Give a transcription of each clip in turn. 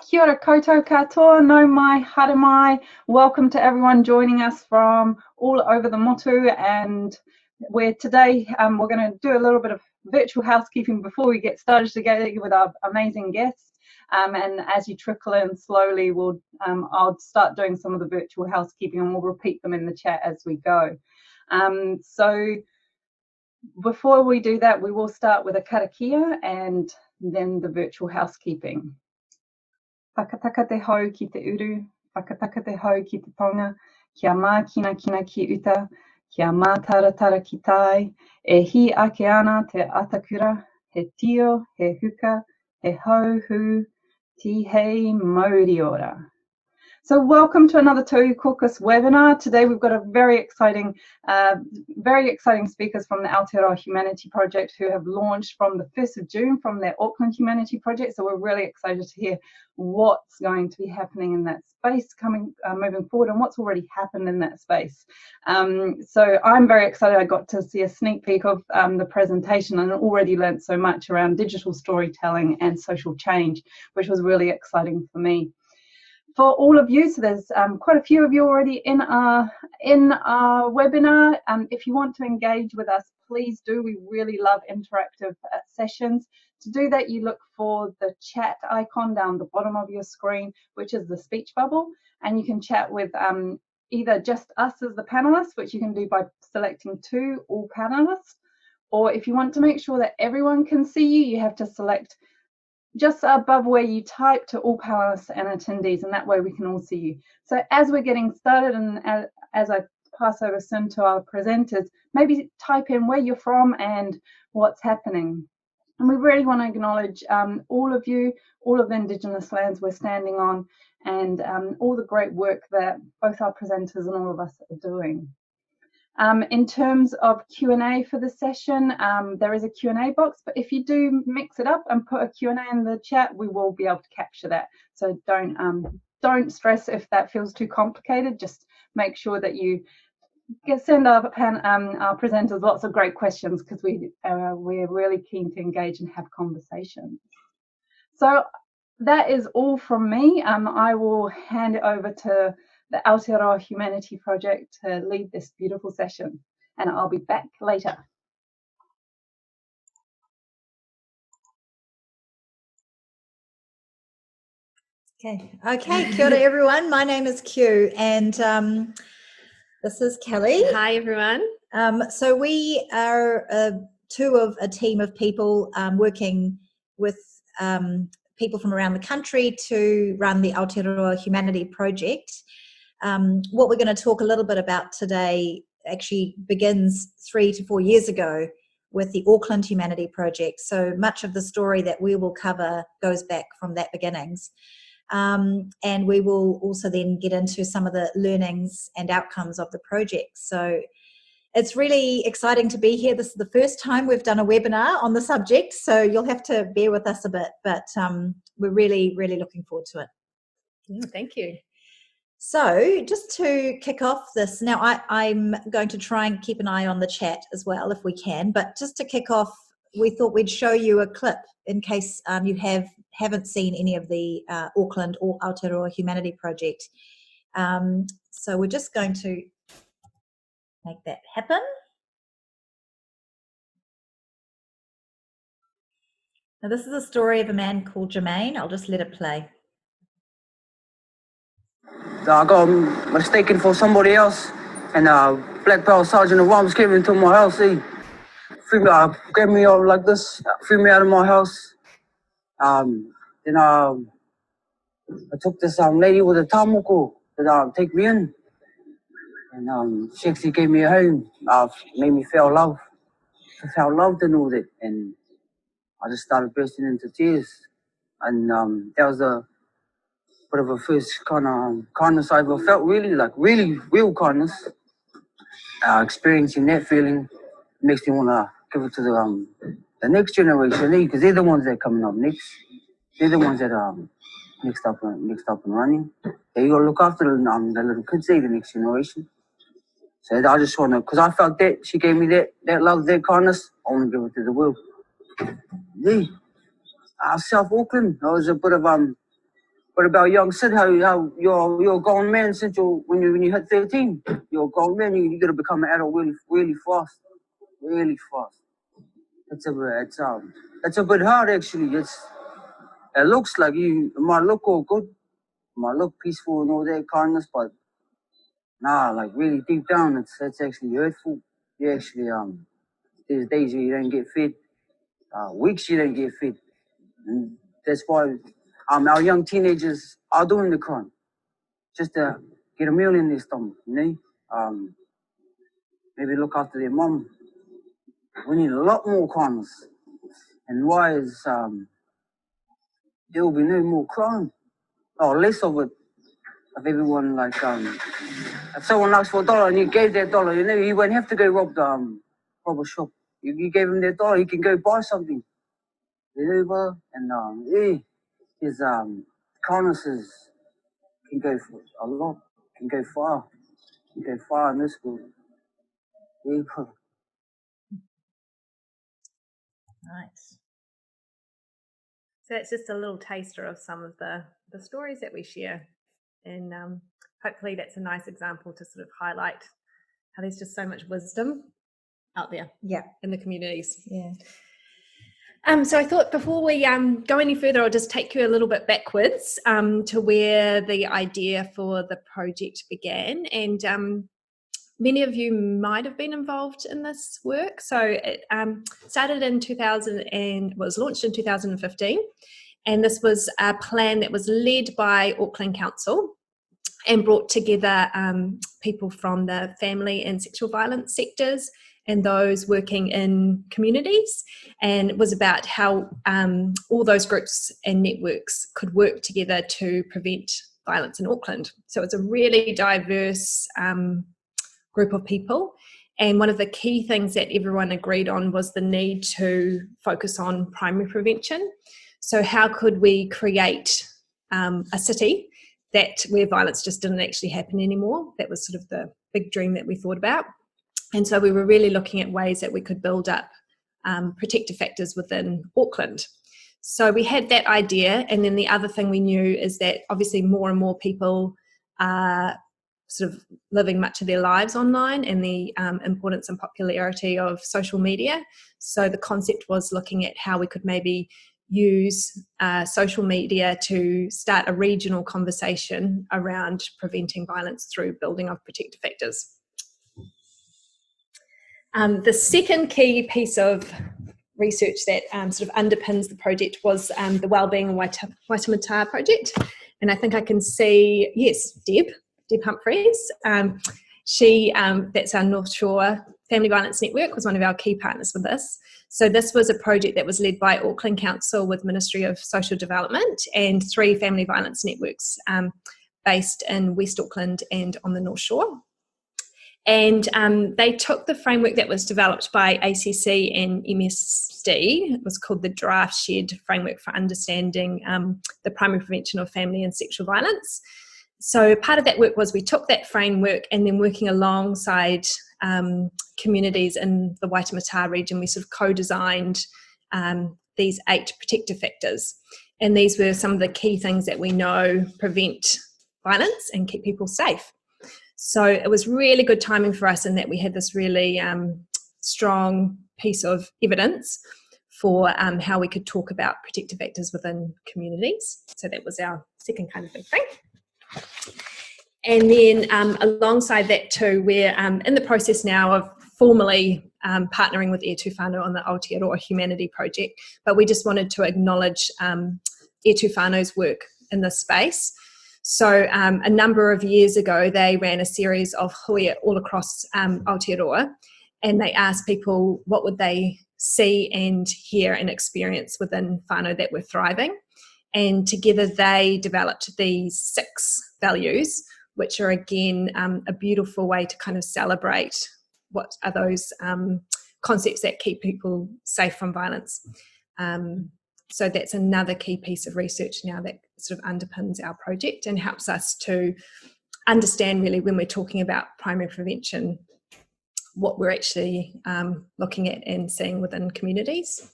Kia ora koutou katoa, no mai, haere mai. Welcome to everyone joining us from all over the motu, and today we're going to do a little bit of virtual housekeeping before we get started together with our amazing guests. And as you trickle in slowly, I'll start doing some of the virtual housekeeping and we'll repeat them in the chat as we go. So before we do that, we will start with a karakia and then the virtual housekeeping. Whakataka te hau ki te uru, whakataka te hau ki te tonga, kia mā kina kina ki uta, kia mā taratara ki tai, e hi ake ana te atakura, he tio, he huka, he hau hu, ti hei mauri ora. So welcome to another Tō Caucus webinar. Today we've got a very exciting speakers from the Aotearoa Humanity Project who have launched from the 1st of June from their Auckland Humanity Project. So we're really excited to hear what's going to be happening in that space moving forward and what's already happened in that space. So I'm very excited. I got to see a sneak peek of the presentation and already learned so much around digital storytelling and social change, which was really exciting for me. For all of you, so there's quite a few of you already in our webinar. If you want to engage with us, please do. We really love interactive sessions. To do that, you look for the chat icon down the bottom of your screen, which is the speech bubble, and you can chat with either just us as the panelists, which you can do by selecting to all panelists, or if you want to make sure that everyone can see you, you have to select just above where you type to all panelists and attendees, and that way we can all see you. So as we're getting started and as I pass over soon to our presenters, maybe type in where you're from and what's happening. And we really want to acknowledge all of you, all of the Indigenous lands we're standing on, and all the great work that both our presenters and all of us are doing. In terms of Q&A for the session, there is a Q&A box, but if you do mix it up and put a Q&A in the chat, we will be able to capture that. So don't stress if that feels too complicated. Just make sure that you send our presenters lots of great questions, because we're really keen to engage and have conversations. So that is all from me. I will hand it over to the Aotearoa Humanity Project to lead this beautiful session, and I'll be back later. Okay, kia ora everyone. My name is Q, and this is Kelly. Hi everyone. So we are two of a team of people working with people from around the country to run the Aotearoa Humanity Project. What we're going to talk a little bit about today actually begins 3 to 4 years ago with the Auckland Humanity Project. So much of the story that we will cover goes back from that beginnings. And we will also then get into some of the learnings and outcomes of the project. So it's really exciting to be here. This is the first time we've done a webinar on the subject, so you'll have to bear with us a bit, but we're really, really looking forward to it. Thank you. So just to kick off this, now I'm going to try and keep an eye on the chat as well if we can, but just to kick off, we thought we'd show you a clip in case you haven't seen any of the Auckland or Aotearoa Humanity Project. So we're just going to make that happen. Now this is a story of a man called Jermaine. I'll just let it play. I got mistaken for somebody else, and Black Belt Sergeant of Arms came into my house. He grabbed me up like this, threw me out of my house. Then I took this lady with a tamoko to take me in, and she actually gave me a home. Made me feel loved. I felt loved and all that, and I just started bursting into tears. And that was a bit of a first kind of kindness I ever felt, really real kindness. Experiencing that feeling makes me want to give it to the next generation, because they're the ones that are coming up next. They're the ones that are next up and running. You got to look after the little kids, the next generation. So I just want to, because I felt that she gave me that love, that kindness, I want to give it to the world. Yeah. South Auckland, I was a bit of What about young Sid? How you're a grown man since when you hit 13, you're a grown man. You gotta become an adult really fast, really fast. It's a bit hard actually. It looks like it might look all good, it might look peaceful and all that kindness, but nah, like really deep down, it's actually hurtful. You actually there's days where you don't get fed, weeks you don't get fed, and that's why our young teenagers are doing the crime just to get a meal in their stomach, you know. Maybe look after their mom. We need a lot more kindness, and why is there will be no more crime, or less of it. If everyone like if someone asked for $1 and you gave that $1, you know, he won't have to go rob a shop. You gave him that $1, he can go buy something. You know, bro? And yeah, his kindnesses can go for a lot, can go far in this world. Yeah, bro. Nice. So it's just a little taster of some of the stories that we share, and hopefully that's a nice example to sort of highlight how there's just so much wisdom out there, in the communities. So I thought before we go any further, I'll just take you a little bit backwards to where the idea for the project began, and many of you might have been involved in this work. So it started in 2000 and was launched in 2015. And this was a plan that was led by Auckland Council and brought together people from the family and sexual violence sectors and those working in communities. And it was about how all those groups and networks could work together to prevent violence in Auckland. So it's a really diverse group of people, and one of the key things that everyone agreed on was the need to focus on primary prevention. So how could we create a city where violence just didn't actually happen anymore? That was sort of the big dream that we thought about, and so we were really looking at ways that we could build up protective factors within Auckland. So we had that idea, and then the other thing we knew is that obviously more and more people are sort of living much of their lives online, and the importance and popularity of social media. So the concept was looking at how we could maybe use social media to start a regional conversation around preventing violence through building of protective factors. The second key piece of research that sort of underpins the project was the Wellbeing in Waitemata project. And I think I can see, yes, Deb Humphreys. That's our North Shore Family Violence Network, was one of our key partners with this. So this was a project that was led by Auckland Council with Ministry of Social Development and 3 family violence networks based in West Auckland and on the North Shore. And they took the framework that was developed by ACC and MSD. It was called the Draft Shared Framework for Understanding the Primary Prevention of Family and Sexual Violence. So part of that work was we took that framework, and then working alongside communities in the Waitemata region, we sort of co-designed these 8 protective factors. And these were some of the key things that we know prevent violence and keep people safe. So it was really good timing for us in that we had this really strong piece of evidence for how we could talk about protective factors within communities. So that was our second kind of big thing. And then alongside that too, we're in the process now of formally partnering with E Tū Whānau on the Aotearoa Humanity Project, but we just wanted to acknowledge E Tū Whānau's work in this space. So a number of years ago, they ran a series of hui all across Aotearoa, and they asked people what would they see and hear and experience within whānau that were thriving. And together they developed these 6 values, which are again a beautiful way to kind of celebrate what are those concepts that keep people safe from violence. So that's another key piece of research now that sort of underpins our project and helps us to understand really when we're talking about primary prevention, what we're actually looking at and seeing within communities.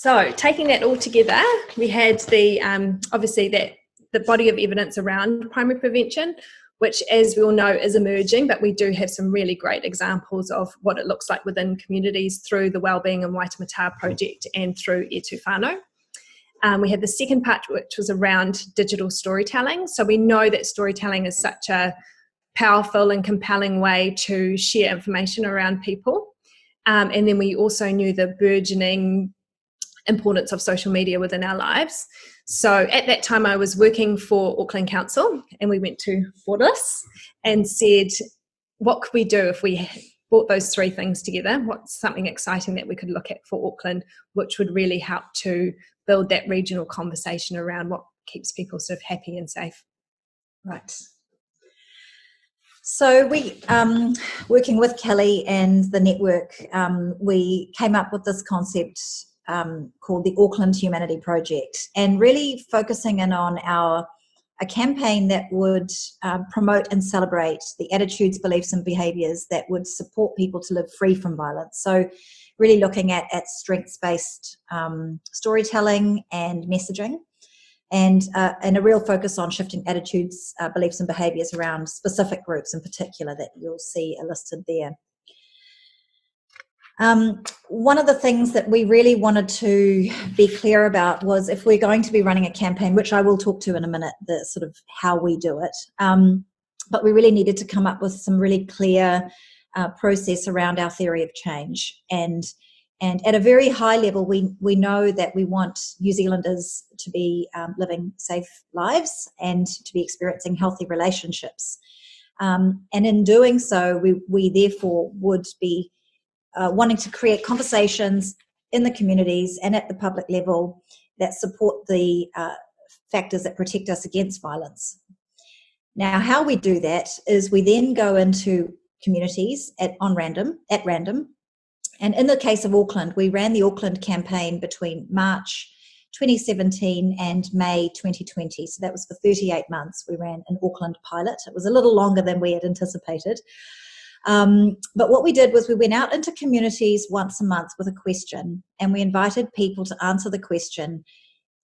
So taking that all together, we had the obviously the body of evidence around primary prevention, which, as we all know, is emerging, but we do have some really great examples of what it looks like within communities through the Wellbeing in Waitemata project and through E Tūwhānau. We had the second part, which was around digital storytelling. So we know that storytelling is such a powerful and compelling way to share information around people. And then we also knew the burgeoning importance of social media within our lives. So at that time I was working for Auckland Council, and we went to Borderless and said, what could we do if we brought those three things together? What's something exciting that we could look at for Auckland, which would really help to build that regional conversation around what keeps people sort of happy and safe. Right. So we, working with Kelly and the network, we came up with this concept called the Auckland Humanity Project, and really focusing in on a campaign that would promote and celebrate the attitudes, beliefs and behaviours that would support people to live free from violence. So really looking at strengths-based storytelling and messaging, and a real focus on shifting attitudes, beliefs and behaviours around specific groups in particular that you'll see are listed there. One of the things that we really wanted to be clear about was, if we're going to be running a campaign, which I will talk to in a minute, the sort of how we do it, but we really needed to come up with some really clear process around our theory of change. And at a very high level, we know that we want New Zealanders to be living safe lives and to be experiencing healthy relationships. And in doing so, we therefore would be wanting to create conversations in the communities and at the public level that support the factors that protect us against violence. Now, how we do that is we then go into communities at random. And in the case of Auckland, we ran the Auckland campaign between March 2017 and May 2020. So that was for 38 months. We ran an Auckland pilot. It was a little longer than we had anticipated. But what we did was we went out into communities once a month with a question, and we invited people to answer the question.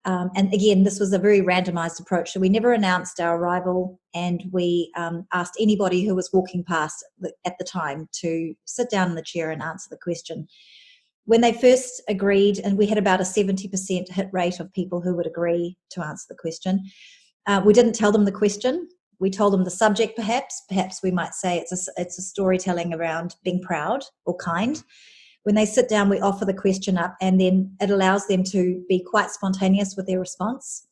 And again, this was a very randomized approach. So we never announced our arrival, and we asked anybody who was walking past at the time to sit down in the chair and answer the question. When they first agreed, and we had about a 70% hit rate of people who would agree to answer the question, we didn't tell them the question. We told them the subject, perhaps we might say it's a storytelling around being proud or kind. When they sit down, we offer the question up, and then it allows them to be quite spontaneous with their response.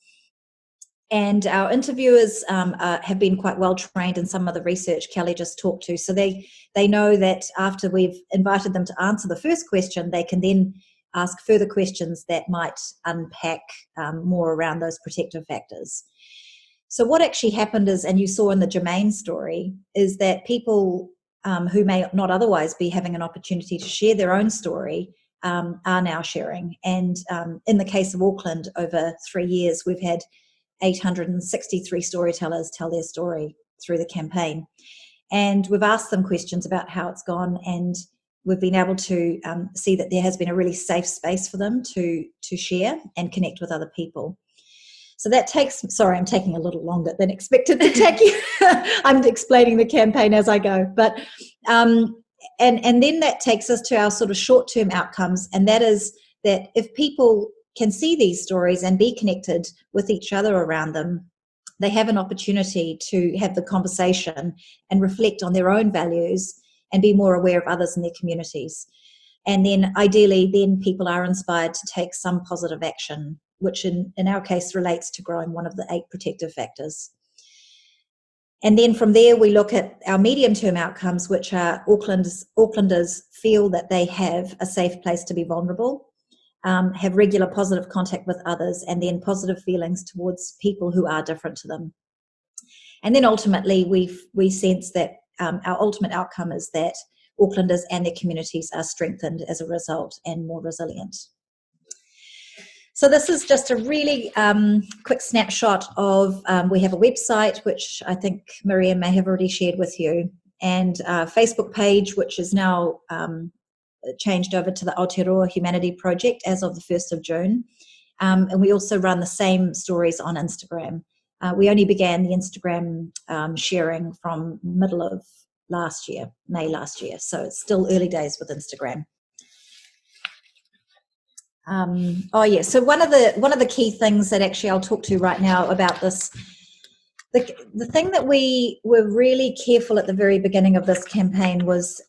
And our interviewers have been quite well trained in some of the research Kelly just talked to. So they know that after we've invited them to answer the first question, they can then ask further questions that might unpack more around those protective factors. So what actually happened is, and you saw in the Jermaine story, is that people who may not otherwise be having an opportunity to share their own story are now sharing. And in the case of Auckland, over 3 years, we've had 863 storytellers tell their story through the campaign. And we've asked them questions about how it's gone, and we've been able to see that there has been a really safe space for them to share and connect with other people. So that takes, sorry, I'm taking a little longer than expected to take you. I'm explaining the campaign as I go. But and then that takes us to our sort of short-term outcomes, and that is that if people can see these stories and be connected with each other around them, they have an opportunity to have the conversation and reflect on their own values and be more aware of others in their communities. And then ideally, then people are inspired to take some positive action, which in our case relates to growing one of the 8 protective factors. And then from there, we look at our medium-term outcomes, which are Aucklanders feel that they have a safe place to be vulnerable, have regular positive contact with others, and then positive feelings towards people who are different to them. And then ultimately, we sense that our ultimate outcome is that Aucklanders and their communities are strengthened as a result and more resilient. So this is just a really quick snapshot of, we have a website, which I think Maria may have already shared with you, and a Facebook page, which is now changed over to the Aotearoa Humanity Project as of the 1st of June. And we also run the same stories on Instagram. We only began the Instagram sharing from middle of last year, May last year. So it's still early days with Instagram. So one of the key things that actually I'll talk to right now about this, the thing that we were really careful at the very beginning of this campaign was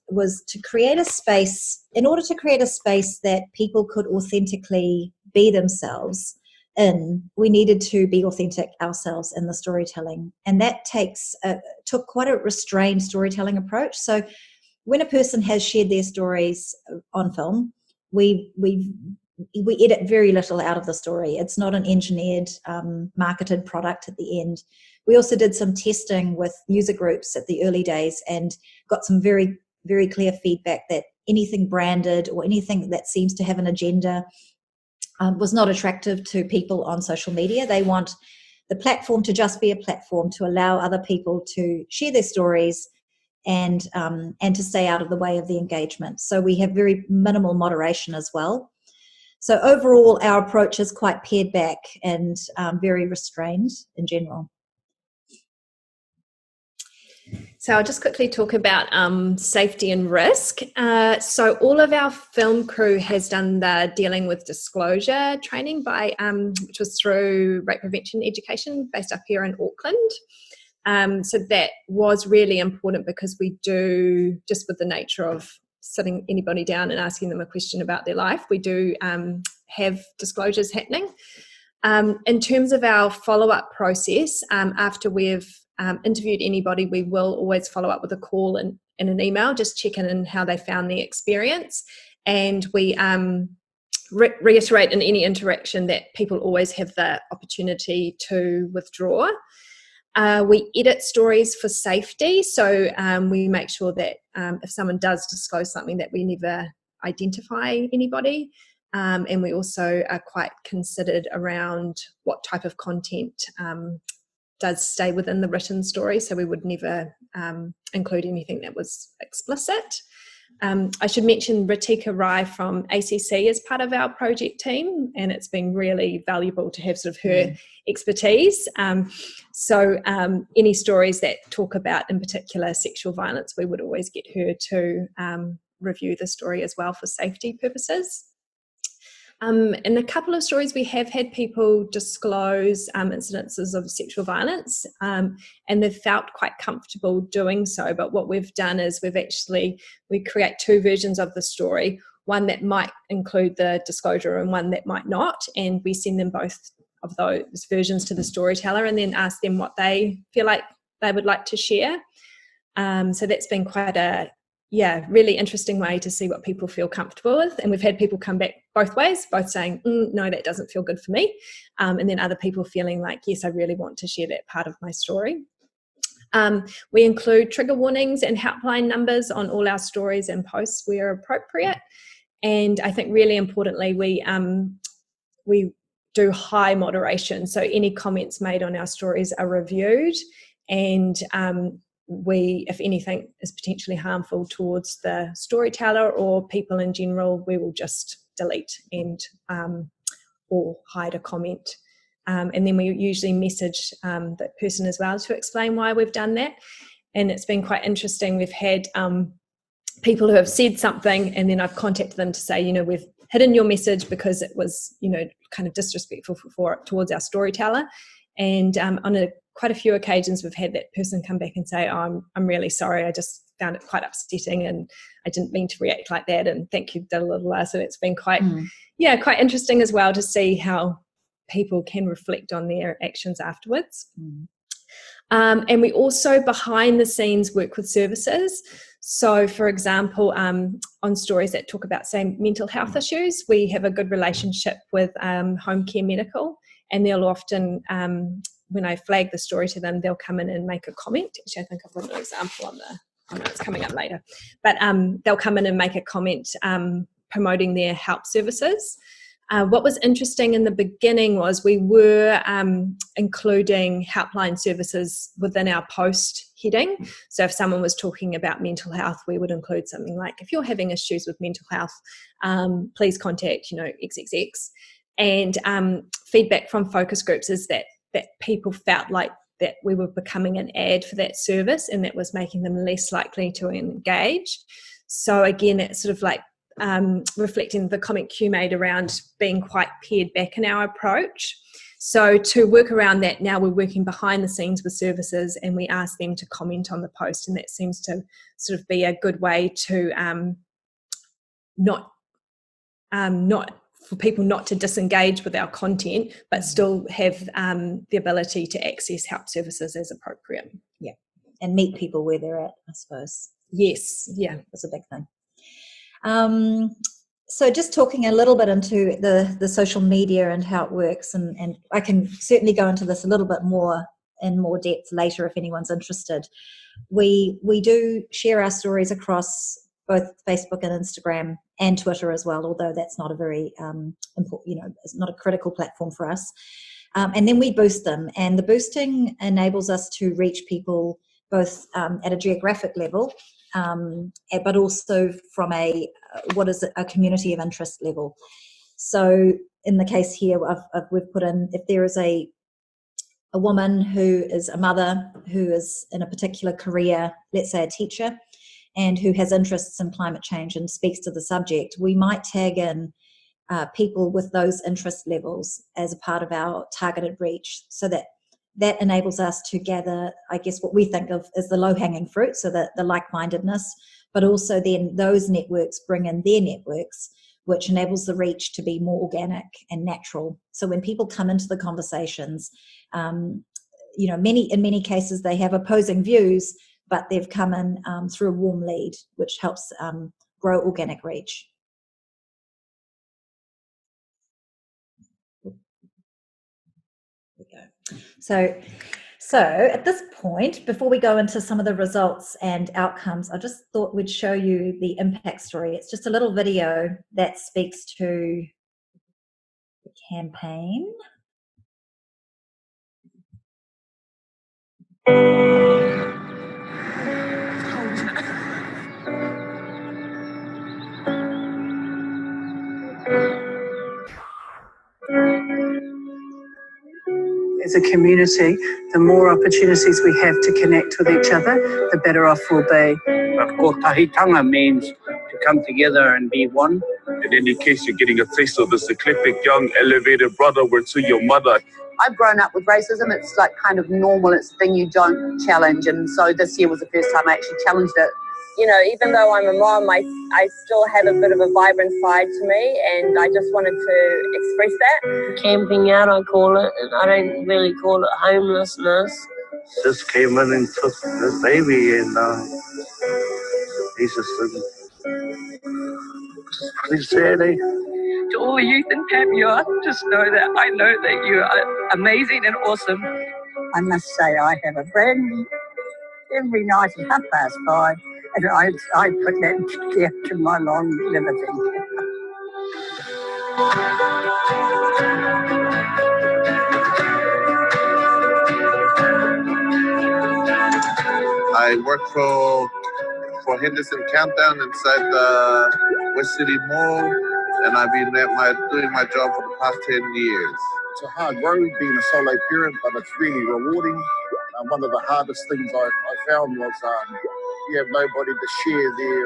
to create a space. In order to create a space that people could authentically be themselves in, we needed to be authentic ourselves in the storytelling, and that took quite a restrained storytelling approach. So when a person has shared their stories on film, we edit very little out of the story. It's not an engineered, marketed product at the end. We also did some testing with user groups at the early days and got some very, very clear feedback that anything branded or anything that seems to have an agenda was not attractive to people on social media. They want the platform to just be a platform to allow other people to share their stories and to stay out of the way of the engagement. So we have very minimal moderation as well. So overall, our approach is quite pared back and very restrained in general. So I'll just quickly talk about safety and risk. So all of our film crew has done the dealing with disclosure training which was through rape prevention education based up here in Auckland. So that was really important because we do, just with the nature of sitting anybody down and asking them a question about their life, we do have disclosures happening. In terms of our follow-up process, after we've interviewed anybody, we will always follow up with a call and an email, just checking in how they found the experience. And we reiterate in any interaction that people always have the opportunity to withdraw. We edit stories for safety, so we make sure that if someone does disclose something, that we never identify anybody. And we also are quite considered around what type of content does stay within the written story, so we would never include anything that was explicit. I should mention Ritika Rai from ACC is part of our project team, and it's been really valuable to have sort of her expertise. So any stories that talk about, in particular, sexual violence, we would always get her to review the story as well for safety purposes. In a couple of stories, we have had people disclose incidences of sexual violence, and they've felt quite comfortable doing so. But what we've done is we create two versions of the story, one that might include the disclosure and one that might not, and we send them both of those versions to the storyteller and then ask them what they feel like they would like to share. So that's been quite a really interesting way to see what people feel comfortable with. And we've had people come back both ways, both saying, no, that doesn't feel good for me. And then other people feeling like, yes, I really want to share that part of my story. We include trigger warnings and helpline numbers on all our stories and posts where appropriate. And I think really importantly, we do high moderation. So any comments made on our stories are reviewed, and if anything is potentially harmful towards the storyteller or people in general, we will just delete and or hide a comment. And then we usually message that person as well to explain why we've done that. And it's been quite interesting. We've had people who have said something, and then I've contacted them to say, we've hidden your message because it was, kind of disrespectful towards our storyteller. And on quite a few occasions, we've had that person come back and say, oh, I'm really sorry. I just found it quite upsetting, and I didn't mean to react like that. And thank you, so it's been quite interesting as well to see how people can reflect on their actions afterwards. And we also, behind the scenes, work with services. So, for example, on stories that talk about, say, mental health issues, we have a good relationship with Home Care Medical, and they'll often, when I flag the story to them, they'll come in and make a comment. Actually, I think I've got an example on it's coming up later. But they'll come in and make a comment promoting their help services. What was interesting in the beginning was we were including helpline services within our post heading. So if someone was talking about mental health, we would include something like, if you're having issues with mental health, please contact, XXX. And feedback from focus groups is that people felt like that we were becoming an ad for that service, and that was making them less likely to engage. So again, it's sort of like reflecting the comment Q made around being quite pared back in our approach. So to work around that, now we're working behind the scenes with services, and we ask them to comment on the post, and that seems to sort of be a good way to not for people not to disengage with our content, but still have the ability to access help services as appropriate. Yeah, and meet people where they're at, I suppose. Yes, yeah, that's a big thing. So just talking a little bit into the social media and how it works, and I can certainly go into this a little bit more in more depth later if anyone's interested. We do share our stories across both Facebook and Instagram and Twitter as well, although that's not a very important, it's not a critical platform for us. And then we boost them, and the boosting enables us to reach people both at a geographic level, but also from a community of interest level. So in the case here, we've put in, if there is a woman who is a mother who is in a particular career, let's say a teacher, and who has interests in climate change and speaks to the subject, we might tag in people with those interest levels as a part of our targeted reach, so that enables us to gather, I guess, what we think of as the low-hanging fruit, so that the like-mindedness, but also then those networks bring in their networks, which enables the reach to be more organic and natural. So when people come into the conversations, in many cases they have opposing views, but they've come in through a warm lead, which helps grow organic reach. So at this point, before we go into some of the results and outcomes, I just thought we'd show you the impact story. It's just a little video that speaks to the campaign. As a community, the more opportunities we have to connect with each other, the better off we'll be. Tahitanga means to come together and be one. In any case, you're getting a taste of this eclectic, young, elevated brother word to your mother. I've grown up with racism. It's like kind of normal. It's a thing you don't challenge. And so this year was the first time I actually challenged it. Even though I'm a mom, I still have a bit of a vibrant side to me, and I just wanted to express that. Camping out, I call it, and I don't really call it homelessness. Just came in and took the baby, and he's just pretty sad, eh? To all the youth in Papua, just know that you are amazing and awesome. I must say I have a friend every night at 5:30, and I put that down to my longevity. I work for Henderson Countdown inside the West City Mall, and I've been doing my job for the past 10 years. It's a hard road being a solo parent, but it's really rewarding. One of the hardest things I found was you have nobody to share their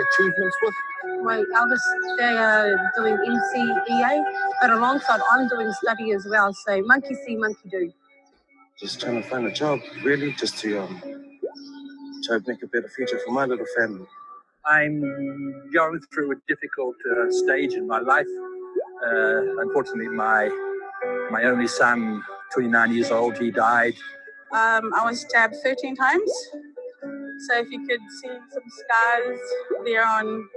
achievements with. My eldest, they are doing NCEA, but alongside I'm doing study as well, so monkey see, monkey do. Just trying to find a job, really, just to try to make a better future for my little family. I'm going through a difficult stage in my life. Unfortunately, my only son, 29 years old, he died. I was stabbed 13 times. So if you could see some scars there on...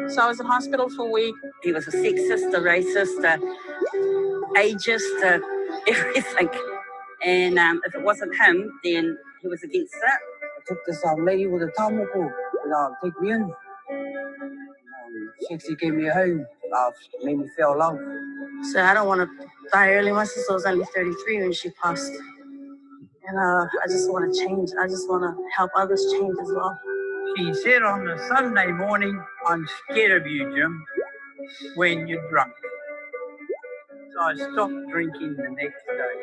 So I was in hospital for a week. He was a sexist, a racist, ageist, everything. And if it wasn't him, then he was against it. I took this lady with a tamoko to take me in. She actually gave me a home, made me feel loved. So I don't want to die early. My sister was only 33 when she passed. And I just want to change. I just want to help others change as well. She said on a Sunday morning, I'm scared of you, Jim, when you're drunk. So I stopped drinking the next day.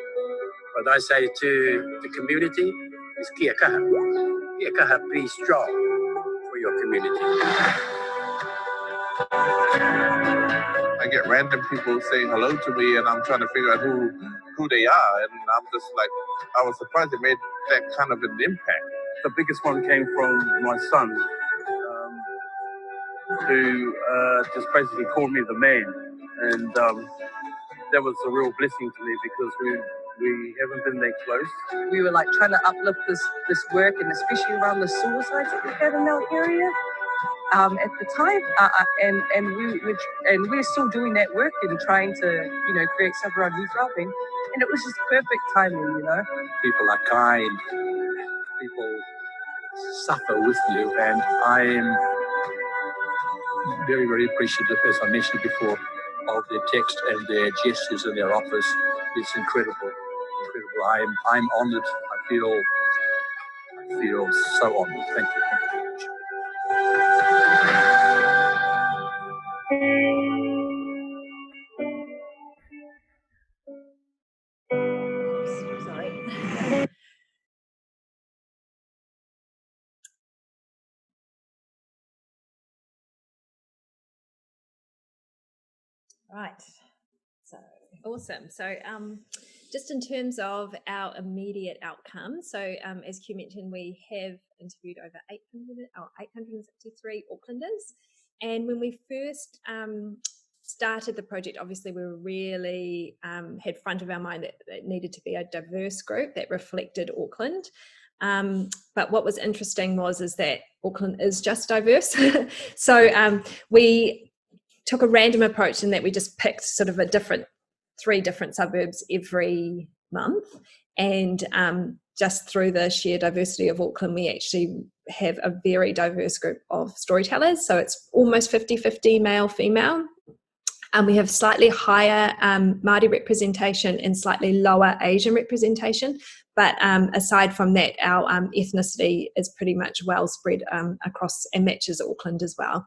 What I say to the community is kia kaha. Kia kaha, be strong for your community. I get random people saying hello to me, and I'm trying to figure out who they are, and I'm just like, I was surprised it made that kind of an impact. The biggest one came from my son, who just basically called me the man, and that was a real blessing to me because we haven't been that close. We were like trying to uplift this work, and especially around the suicides that we had in our area at the time, and we're still doing that work and trying to create stuff around youth wellbeing, and it was just perfect timing. People are kind. People suffer with you, and I am very, very appreciative, as I mentioned before, of their text and their gestures in their office. It's incredible. I'm honoured. I feel so honoured. Thank you. Sorry. Right. So awesome. So just in terms of our immediate outcomes, so as Q mentioned, we have interviewed over 863 Aucklanders, and when we first started the project, obviously we were really had front of our mind that it needed to be a diverse group that reflected Auckland. But what was interesting is that Auckland is just diverse. So we took a random approach in that we just picked sort of three different suburbs every month, and just through the sheer diversity of Auckland, we actually have a very diverse group of storytellers. So it's almost 50-50 male, female. We have slightly higher Māori representation and slightly lower Asian representation. But aside from that, our ethnicity is pretty much well spread across and matches Auckland as well.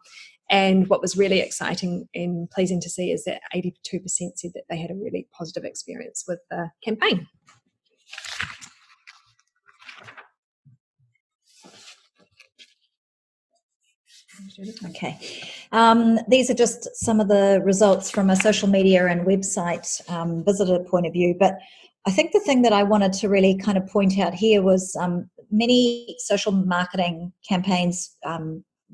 And what was really exciting and pleasing to see is that 82% said that they had a really positive experience with the campaign. Okay. These are just some of the results from a social media and website visitor point of view. But I think the thing that I wanted to really kind of point out here was many social marketing campaigns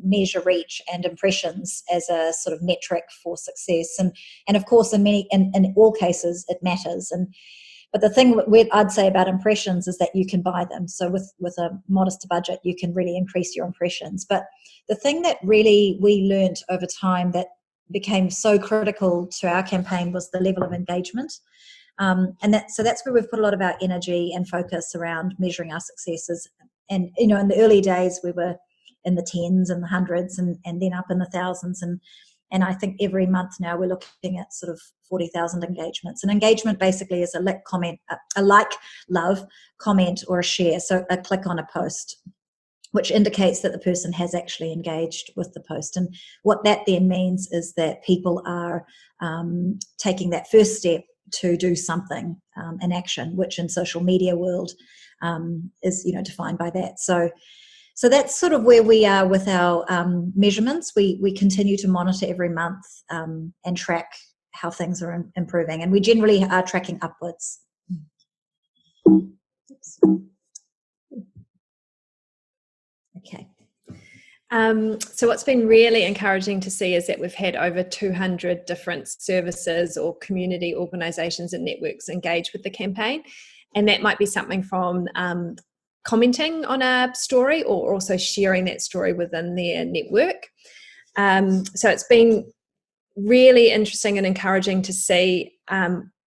measure reach and impressions as a sort of metric for success, and of course in all cases it matters. But the thing I'd say about impressions is that you can buy them. So with a modest budget, you can really increase your impressions. But the thing that really we learned over time that became so critical to our campaign was the level of engagement. So that's where we've put a lot of our energy and focus around measuring our successes. And in the early days we were in the tens and the hundreds and then up in the thousands, and I think every month now we're looking at sort of 40,000 engagements. And engagement basically is a like, love, comment, or a share. So a click on a post, which indicates that the person has actually engaged with the post. And what that then means is that people are taking that first step to do something, an action, which in social media world is defined by that. So that's sort of where we are with our measurements. We continue to monitor every month and track how things are improving, and we generally are tracking upwards. Oops. Okay. So what's been really encouraging to see is that we've had over 200 different services or community organisations and networks engage with the campaign, and that might be something from commenting on a story or also sharing that story within their network. So it's been really interesting and encouraging to see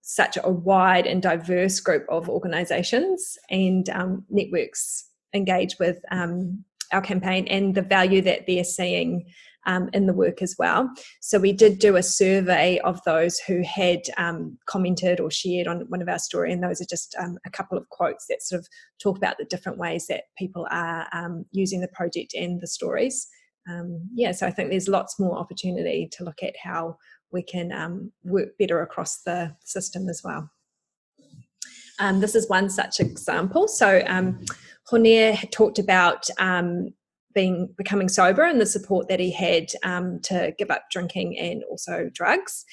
such a wide and diverse group of organisations and networks engage with our campaign and the value that they're seeing in the work as well. So we did do a survey of those who had commented or shared on one of our story, and those are just a couple of quotes that sort of talk about the different ways that people are using the project and the stories. So I think there's lots more opportunity to look at how we can work better across the system as well. This is one such example. So Honea talked about becoming sober and the support that he had to give up drinking and also drugs.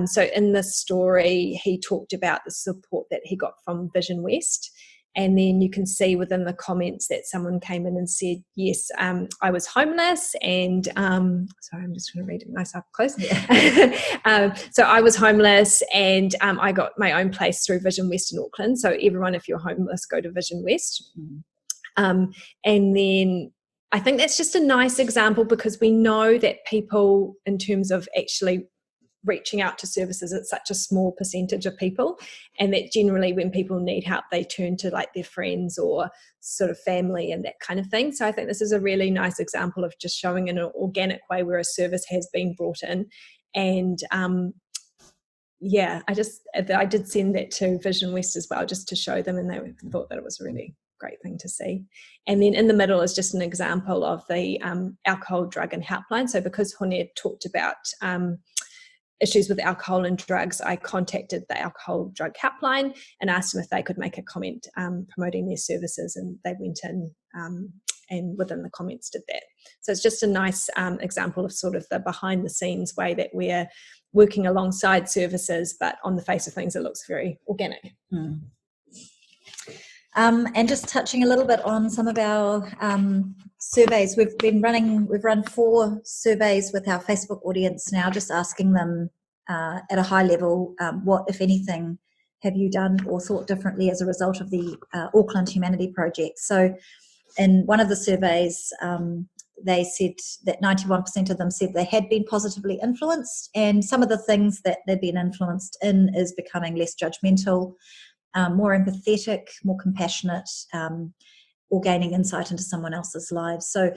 So in this story, he talked about the support that he got from Vision West. And then you can see within the comments that someone came in and said, yes, I was homeless and, sorry, I'm just going to read it nice up close. Yeah. So I was homeless and I got my own place through Vision West in Auckland. So everyone, if you're homeless, go to Vision West. And then I think that's just a nice example because we know that people, in terms of actually reaching out to services, it's such a small percentage of people, and that generally when people need help they turn to like their friends or sort of family and that kind of thing. So I think this is a really nice example of just showing in an organic way where a service has been brought in. And I did send that to Vision West as well just to show them, and they thought that it was a really great thing to see. And then in the middle is just an example of the alcohol, drug and helpline. So because Honea talked about issues with alcohol and drugs, I contacted the alcohol drug helpline and asked them if they could make a comment promoting their services, and they went in and within the comments did that. So it's just a nice example of sort of the behind the scenes way that we're working alongside services, but on the face of things it looks very organic. And just touching a little bit on some of our surveys, we've run 4 surveys with our Facebook audience now, just asking them at a high level, what, if anything, have you done or thought differently as a result of the Auckland Humanity Project? So in one of the surveys, they said that 91% of them said they had been positively influenced, and some of the things that they've been influenced in is becoming less judgmental, more empathetic, more compassionate, or gaining insight into someone else's lives. So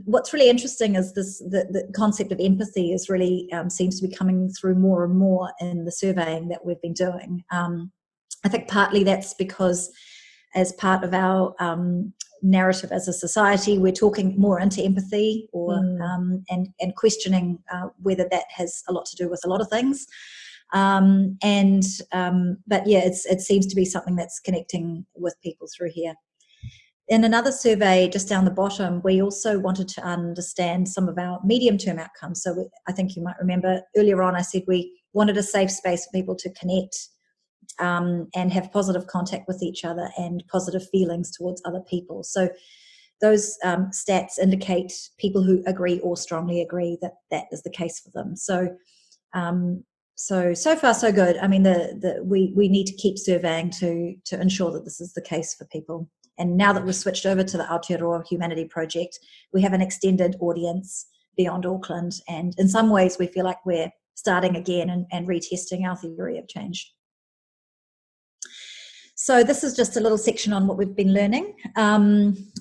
what's really interesting is the concept of empathy is really seems to be coming through more and more in the surveying that we've been doing. I think partly that's because as part of our narrative as a society, we're talking more into empathy or and questioning whether that has a lot to do with a lot of things. But yeah, it seems to be something that's connecting with people through here. In another survey just down the bottom, we also wanted to understand some of our medium-term outcomes. So I think you might remember earlier on I said we wanted a safe space for people to connect and have positive contact with each other and positive feelings towards other people. So those stats indicate people who agree or strongly agree that that is the case for them. So so far so good. I mean, we need to keep surveying to ensure that this is the case for people. And now that we've switched over to the Aotearoa Humanity Project, we have an extended audience beyond Auckland, and in some ways we feel like we're starting again and retesting our theory of change. So this is just a little section on what we've been learning.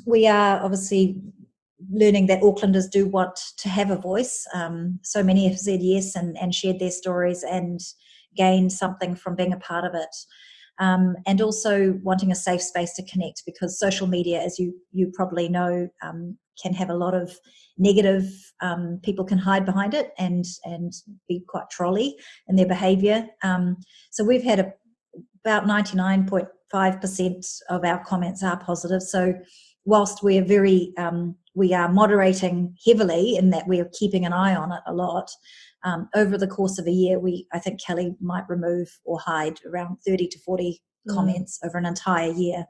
We are obviously learning that Aucklanders do want to have a voice. So many have said yes and shared their stories and gained something from being a part of it. And also wanting a safe space to connect, because social media, as you probably know, can have a lot of negative, people can hide behind it and be quite trolly in their behaviour. So we've had about 99.5% of our comments are positive. So whilst we're we are moderating heavily in that we are keeping an eye on it a lot, over the course of a year, I think Kelly might remove or hide around 30 to 40 comments over an entire year.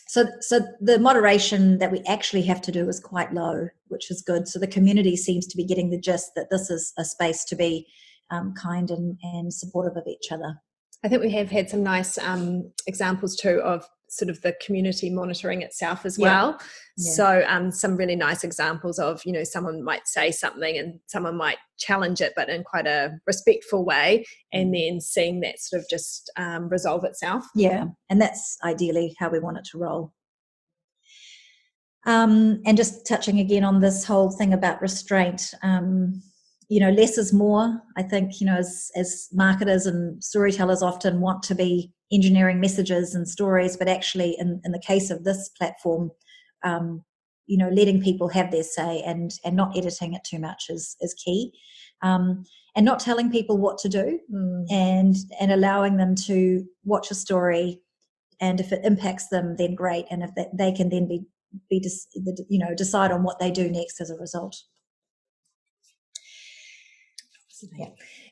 So the moderation that we actually have to do is quite low, which is good. So the community seems to be getting the gist that this is a space to be kind and supportive of each other. I think we have had some nice examples too of sort of the community monitoring itself as well. Yeah. So some really nice examples of, someone might say something and someone might challenge it, but in quite a respectful way, and then seeing that sort of just resolve itself. Yeah, and that's ideally how we want it to roll. And just touching again on this whole thing about restraint, less is more. I think, as marketers and storytellers often want to be engineering messages and stories, but actually in the case of this platform, letting people have their say and not editing it too much is key. And not telling people what to do and allowing them to watch a story, and if it impacts them, then great. And if they can then decide on what they do next as a result.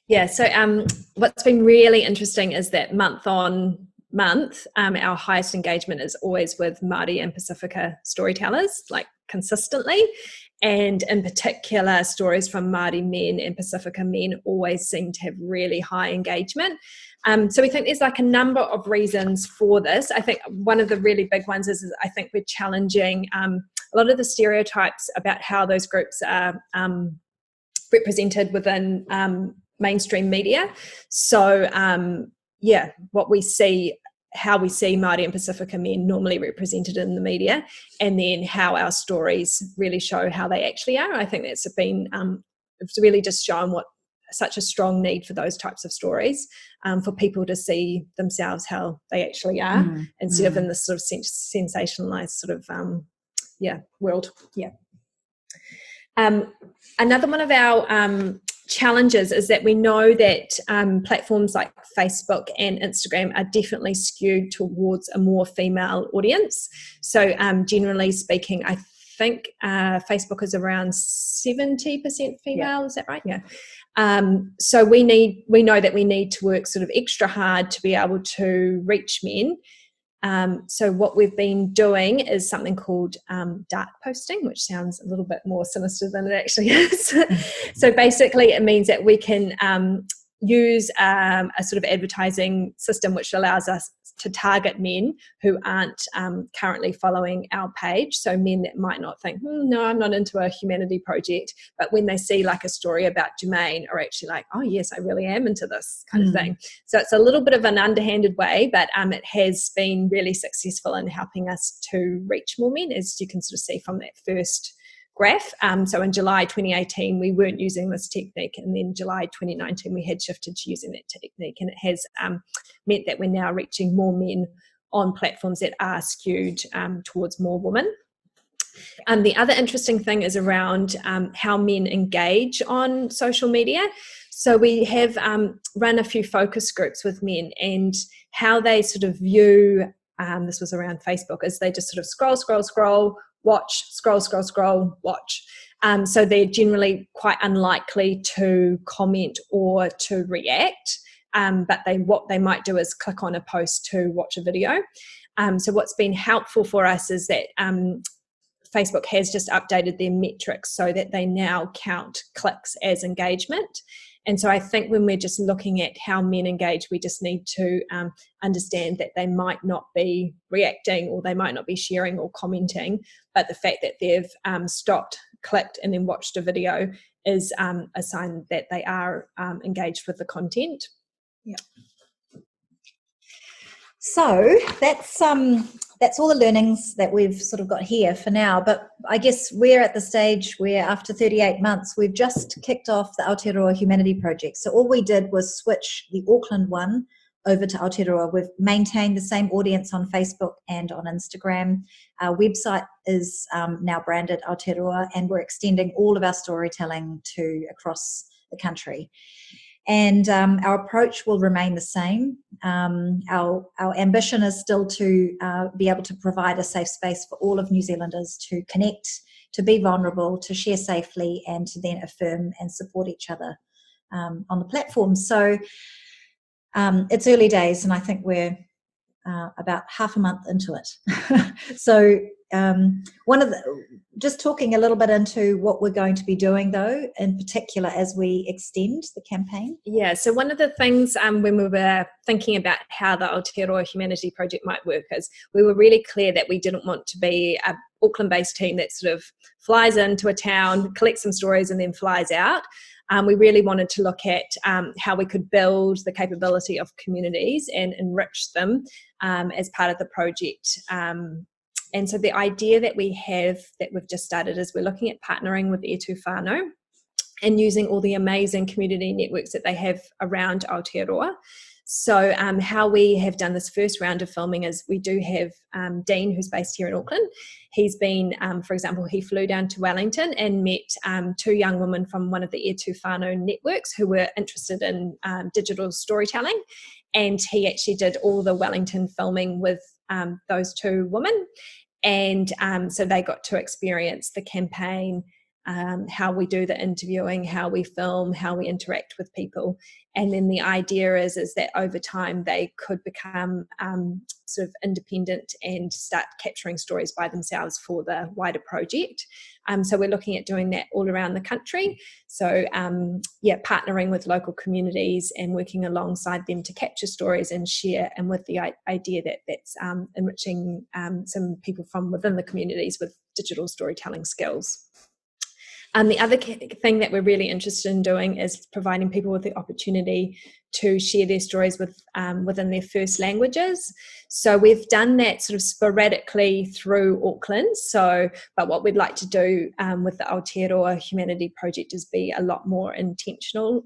Yeah. So what's been really interesting is that month on month, our highest engagement is always with Māori and Pacifica storytellers, like consistently. And in particular, stories from Māori men and Pacifica men always seem to have really high engagement. So we think there's like a number of reasons for this. I think one of the really big ones is I think we're challenging a lot of the stereotypes about how those groups are represented within mainstream media. So what we see, how we see Māori and Pacifica men normally represented in the media, and then how our stories really show how they actually are. I think that's been it's really just shown what such a strong need for those types of stories, for people to see themselves how they actually are, instead of in this sort of sensationalized sort of world. Yeah. Another one of our challenges is that we know that platforms like Facebook and Instagram are definitely skewed towards a more female audience. So generally speaking, I think Facebook is around 70% female. Is that right? Yeah. So we know that we need to work sort of extra hard to be able to reach men. So what we've been doing is something called dark posting, which sounds a little bit more sinister than it actually is. So basically it means that we can use a sort of advertising system which allows us to target men who aren't currently following our page. So men that might not think, no, I'm not into a humanity project, but when they see like a story about Jermaine are actually like, oh yes, I really am into this kind of thing. So it's a little bit of an underhanded way, but it has been really successful in helping us to reach more men, as you can sort of see from that first graph. So in July 2018, we weren't using this technique, and then July 2019, we had shifted to using that technique, and it has meant that we're now reaching more men on platforms that are skewed towards more women. The other interesting thing is around how men engage on social media. So we have run a few focus groups with men, and how they sort of view, this was around Facebook, is they just sort of scroll, watch, scroll, watch. So they're generally quite unlikely to comment or to react, but what they might do is click on a post to watch a video. So what's been helpful for us is that Facebook has just updated their metrics so that they now count clicks as engagement. And so I think when we're just looking at how men engage, we just need to understand that they might not be reacting, or they might not be sharing or commenting, but the fact that they've stopped, clicked, and then watched a video is a sign that they are engaged with the content. Yeah. So that's all the learnings that we've sort of got here for now. But I guess we're at the stage where after 38 months, we've just kicked off the Aotearoa Humanity Project. So all we did was switch the Auckland one over to Aotearoa. We've maintained the same audience on Facebook and on Instagram. Our website is now branded Aotearoa, and we're extending all of our storytelling to across the country. And our approach will remain the same. Our ambition is still to be able to provide a safe space for all of New Zealanders to connect, to be vulnerable, to share safely, and to then affirm and support each other on the platform. So it's early days, and I think we're about half a month into it. So just talking a little bit into what we're going to be doing, though, in particular as we extend the campaign. Yeah, so one of the things when we were thinking about how the Aotearoa Humanity Project might work is we were really clear that we didn't want to be an Auckland-based team that sort of flies into a town, collects some stories, and then flies out. We really wanted to look at how we could build the capability of communities and enrich them as part of the project And so the idea that we have, that we've just started, is we're looking at partnering with E Tū Whānau and using all the amazing community networks that they have around Aotearoa. So how we have done this first round of filming is we do have Dean, who's based here in Auckland. He's been, for example, he flew down to Wellington and met 2 young women from one of the E Tū Whānau networks who were interested in digital storytelling. And he actually did all the Wellington filming with those 2 women. And so they got to experience the campaign, how we do the interviewing, how we film, how we interact with people. And then the idea is that over time they could become sort of independent and start capturing stories by themselves for the wider project. So we're looking at doing that all around the country. So partnering with local communities and working alongside them to capture stories and share, and with the idea that that's enriching some people from within the communities with digital storytelling skills. The other thing that we're really interested in doing is providing people with the opportunity to share their stories within their first languages. So we've done that sort of sporadically through Auckland. But what we'd like to do with the Aotearoa Humanity Project is be a lot more intentional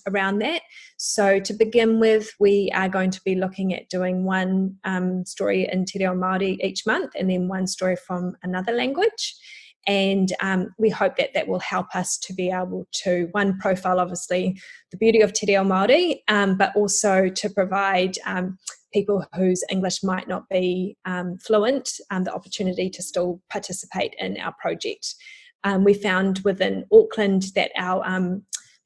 around that. So to begin with, we are going to be looking at doing one story in Te Reo Māori each month, and then one story from another language. And we hope that that will help us to be able to, one, profile obviously the beauty of Te Reo Māori, but also to provide people whose English might not be fluent the opportunity to still participate in our project. We found within Auckland that our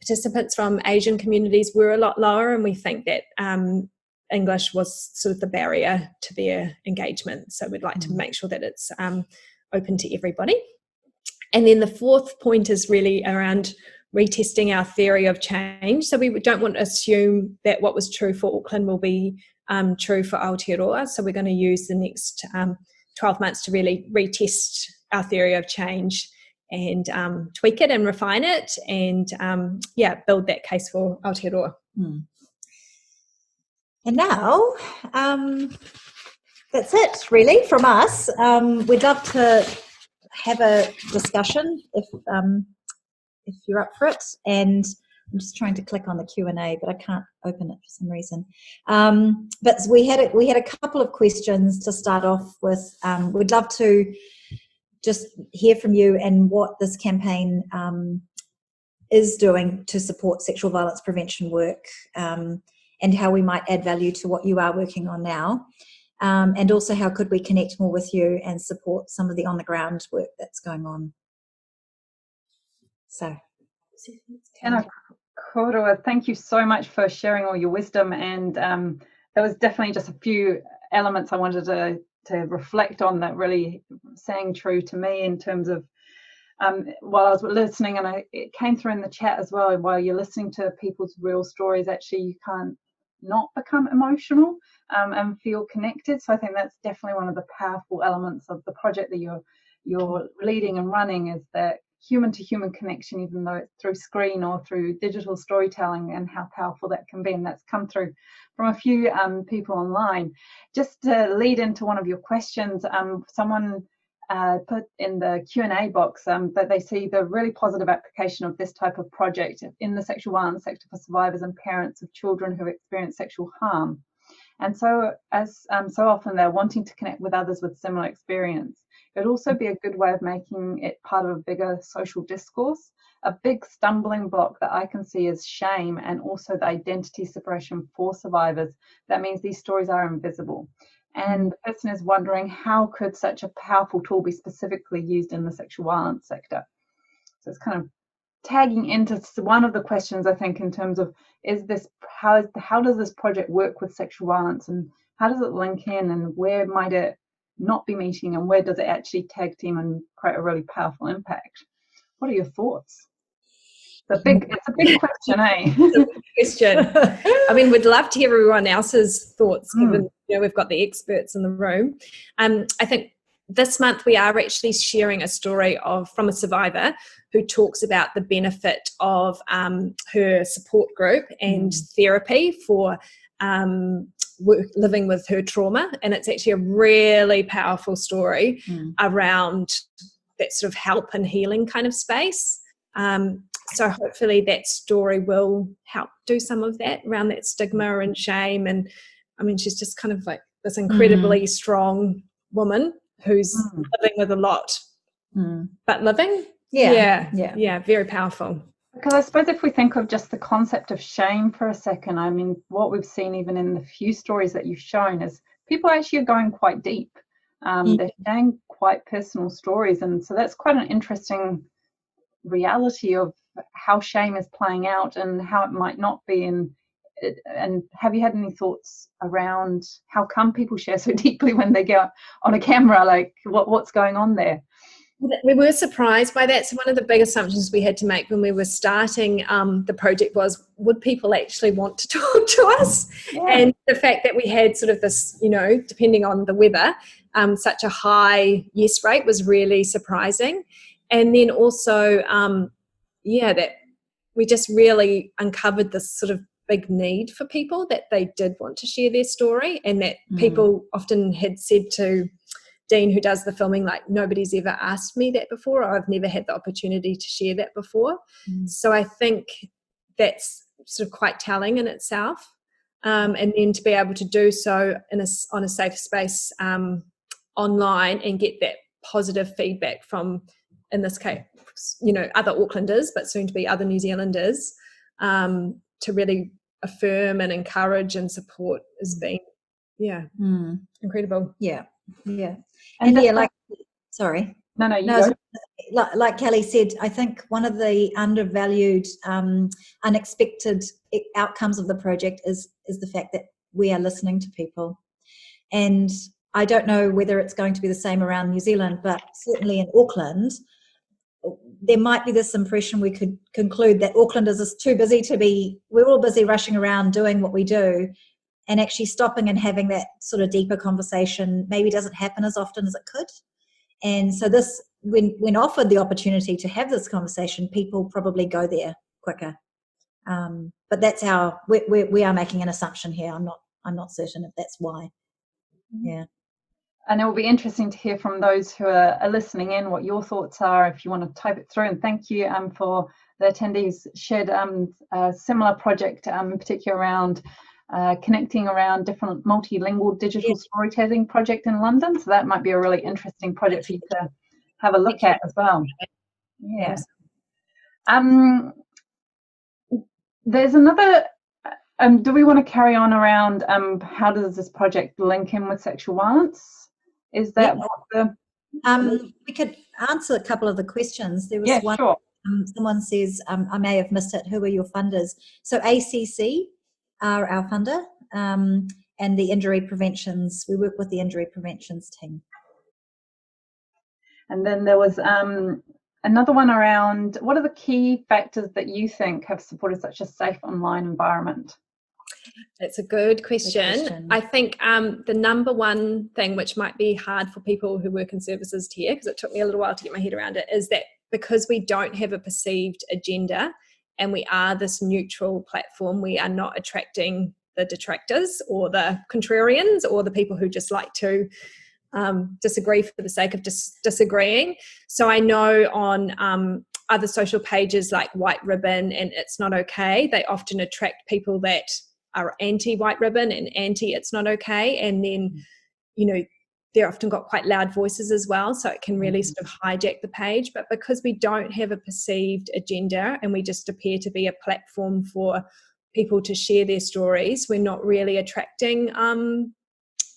participants from Asian communities were a lot lower, and we think that English was sort of the barrier to their engagement. So we'd like to make sure that it's open to everybody. And then the fourth point is really around retesting our theory of change. So we don't want to assume that what was true for Auckland will be true for Aotearoa. So we're going to use the next 12 months to really retest our theory of change and tweak it and refine it and, build that case for Aotearoa. And now, that's it really from us. We'd love to have a discussion if you're up for it, and I'm just trying to click on the Q&A, but I can't open it for some reason. But we had a couple of questions to start off with. We'd love to just hear from you and what this campaign is doing to support sexual violence prevention work, and how we might add value to what you are working on now. And also, how could we connect more with you and support some of the on-the-ground work that's going on? So, Tēnā koroa, thank you so much for sharing all your wisdom. And there was definitely just a few elements I wanted to reflect on that really sang true to me in terms of while I was listening, and it came through in the chat as well. While you're listening to people's real stories, actually you can't not become emotional and feel connected. So I think that's definitely one of the powerful elements of the project that you're leading and running, is that human to human connection, even though it's through screen or through digital storytelling, and how powerful that can be. And that's come through from a few people online. Just to lead into one of your questions, someone put in the Q&A box that they see the really positive application of this type of project in the sexual violence sector for survivors and parents of children who experience sexual harm. And so, as so often they're wanting to connect with others with similar experience. It would also be a good way of making it part of a bigger social discourse. A big stumbling block that I can see is shame, and also the identity suppression for survivors. That means these stories are invisible. And the person is wondering, how could such a powerful tool be specifically used in the sexual violence sector? So it's kind of tagging into one of the questions, I think, in terms of, is this, how does this project work with sexual violence, and how does it link in, and where might it not be meeting, and where does it actually tag team and create a really powerful impact? What are your thoughts? It's a big question, eh? It's a big question. I mean, we'd love to hear everyone else's thoughts, given we've got the experts in the room. I think this month we are actually sharing a story from a survivor who talks about the benefit of her support group and therapy for living with her trauma, and it's actually a really powerful story around that sort of help and healing kind of space. So hopefully that story will help do some of that around that stigma and shame. And I mean, she's just kind of like this incredibly strong woman who's living with a lot, but living. Yeah, very powerful. Because I suppose if we think of just the concept of shame for a second, I mean, what we've seen even in the few stories that you've shown is people actually are going quite deep. They're sharing quite personal stories. And so that's quite an interesting reality of how shame is playing out and how it might not be. And have you had any thoughts around how come people share so deeply when they go on a camera? Like what's going on there? We were surprised by that. So one of the big assumptions we had to make when we were starting the project was, would people actually want to talk to us? Yeah. And the fact that we had sort of this, you know, depending on the weather, such a high yes rate was really surprising. And then also, that we just really uncovered this sort of big need for people, that they did want to share their story, and that people often had said to Dean, who does the filming, like, nobody's ever asked me that before, or I've never had the opportunity to share that before. So I think that's sort of quite telling in itself. And then to be able to do so on a safe space online and get that positive feedback from, in this case, you know, other Aucklanders, but soon to be other New Zealanders, to really affirm and encourage and support has been, incredible. Yeah. And like Kelly said, I think one of the undervalued, unexpected outcomes of the project is the fact that we are listening to people. And I don't know whether it's going to be the same around New Zealand, but certainly in Auckland, there might be this impression we could conclude that Aucklanders are too busy we're all busy rushing around doing what we do, and actually stopping and having that sort of deeper conversation maybe doesn't happen as often as it could. And so this, when offered the opportunity to have this conversation, people probably go there quicker. But that's how we are making an assumption here. I'm not certain if that's why. Yeah. And it will be interesting to hear from those who are listening in what your thoughts are, if you want to type it through. And thank you for the attendees shared a similar project, in particular around connecting around different multilingual digital storytelling project in London. So that might be a really interesting project for you to have a look at as well. Yeah. There's another, do we want to carry on around how does this project link in with sexual violence? Is that what the... we could answer a couple of the questions. There was one. Sure. Someone says, I may have missed it, who are your funders? So ACC are our funder, and the injury preventions, we work with the injury preventions team. And then there was another one around, what are the key factors that you think have supported such a safe online environment? That's a good question. I think the number one thing, which might be hard for people who work in services to hear, because it took me a little while to get my head around it, is that because we don't have a perceived agenda and we are this neutral platform, we are not attracting the detractors or the contrarians or the people who just like to disagree for the sake of disagreeing. So I know on other social pages like White Ribbon and It's Not Okay, they often attract people that are anti-White Ribbon and anti-It's Not Okay, and then, you know, they're often got quite loud voices as well, so it can really sort of hijack the page. But because we don't have a perceived agenda and we just appear to be a platform for people to share their stories, we're not really attracting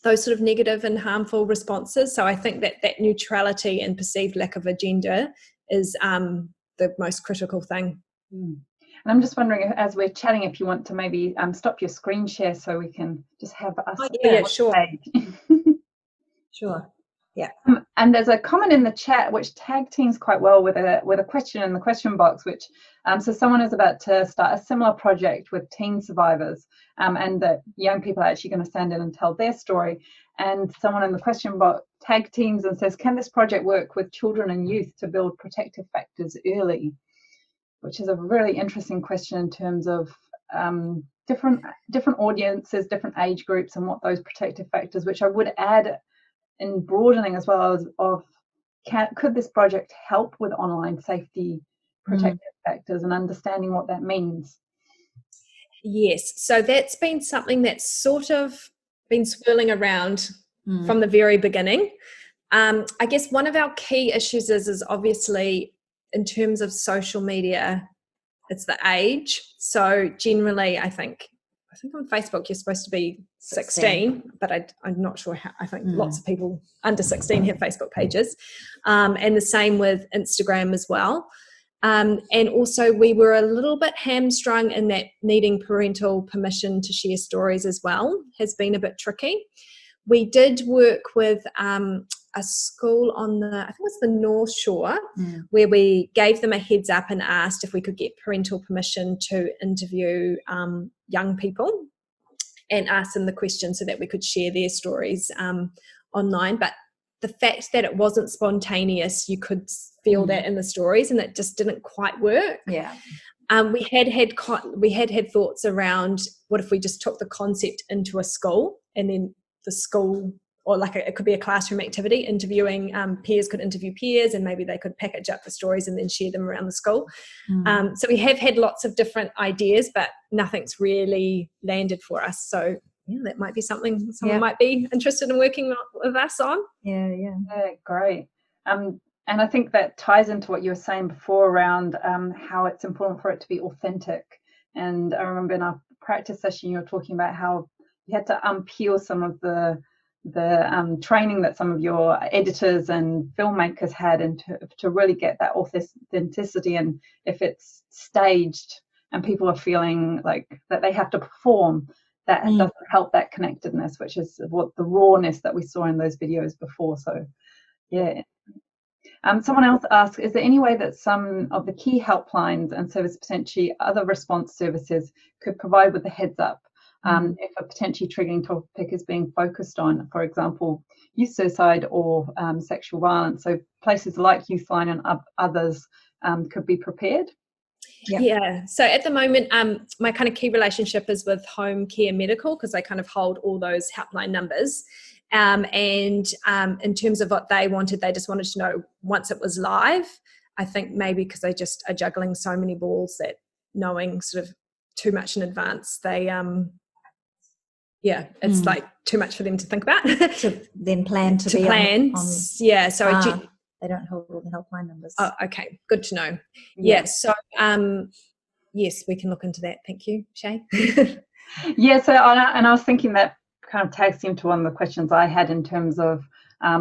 those sort of negative and harmful responses. So I think that that neutrality and perceived lack of agenda is the most critical thing. And I'm just wondering, as we're chatting, if you want to maybe stop your screen share so we can just have us. Oh, yeah, sure. Sure. Yeah. And there's a comment in the chat which tag teams quite well with a question in the question box, which so someone is about to start a similar project with teen survivors, and that young people are actually going to stand in and tell their story. And someone in the question box tag teams and says, can this project work with children and youth to build protective factors early? Which is a really interesting question in terms of different audiences, different age groups, and what those protective factors, which I would add in broadening as well as of could this project help with online safety protective factors and understanding what that means? Yes, so that's been something that's sort of been swirling around from the very beginning. I guess one of our key issues is obviously in terms of social media, it's the age. So generally, I think on Facebook you're supposed to be 16, but I'm not sure how. I think lots of people under 16 have Facebook pages, and the same with Instagram as well. And also we were a little bit hamstrung in that needing parental permission to share stories as well has been a bit tricky. We did work with a school on I think it was the North Shore, where we gave them a heads up and asked if we could get parental permission to interview young people and ask them the questions so that we could share their stories online. But the fact that it wasn't spontaneous, you could feel that in the stories, and it just didn't quite work. Yeah. We had thoughts around what if we just took the concept into a school, and then the school, or it could be a classroom activity, interviewing peers could interview peers, and maybe they could package up the stories and then share them around the school. So we have had lots of different ideas, but nothing's really landed for us. So yeah, that might be something someone might be interested in working with us on. Yeah, great. And I think that ties into what you were saying before around how it's important for it to be authentic. And I remember in our practice session you were talking about how you had to unpeel some of the training that some of your editors and filmmakers had, and to really get that authenticity. And if it's staged and people are feeling like that they have to perform, that doesn't help that connectedness, which is what the rawness that we saw in those videos before. So yeah. Someone else asked, is there any way that some of the key helplines and service, potentially other response services, could provide with a heads up if a potentially triggering topic is being focused on, for example, youth suicide or sexual violence? So places like Youthline and others could be prepared. Yeah. So at the moment, my kind of key relationship is with Home Care Medical, because they kind of hold all those helpline numbers. And in terms of what they wanted, they just wanted to know once it was live. I think maybe because they just are juggling so many balls that knowing sort of too much in advance, they it's like too much for them to think about. To then plan to be plan. Yeah. So they don't hold all the helpline numbers. Oh, okay. Good to know. Yeah. So yes, we can look into that. Thank you, Shay. Yeah. So and I was thinking that kind of tags into one of the questions I had in terms of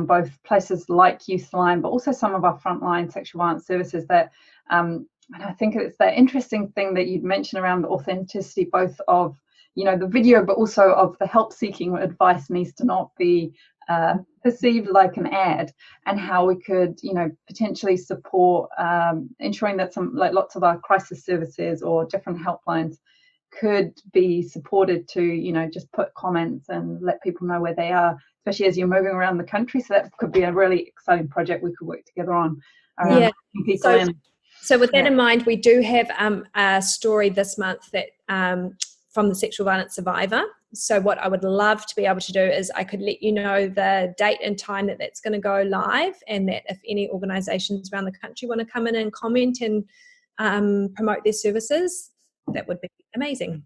both places like Youthline, but also some of our frontline sexual violence services that, and I think it's that interesting thing that you'd mentioned around the authenticity, both of, the video, but also of the help seeking advice needs to not be perceived like an ad, and how we could, potentially support ensuring that lots of our crisis services or different helplines could be supported to, just put comments and let people know where they are, especially as you're moving around the country. So that could be a really exciting project we could work together on. So with that in mind, we do have a story this month that from the sexual violence survivor. So what I would love to be able to do is I could let you know the date and time that that's going to go live, and that if any organisations around the country want to come in and comment and promote their services, that would be amazing.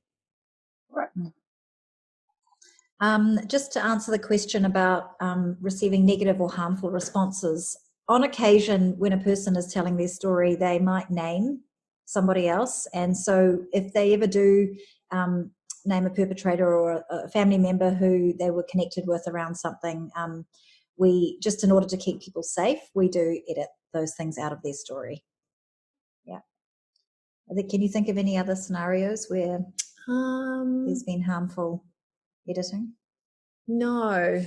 Right. Just to answer the question about receiving negative or harmful responses, on occasion when a person is telling their story, they might name somebody else. And so if they ever do name a perpetrator or a family member who they were connected with around something, we, just in order to keep people safe, we do edit those things out of their story. Yeah. Can you think of any other scenarios where there's been harmful editing? No.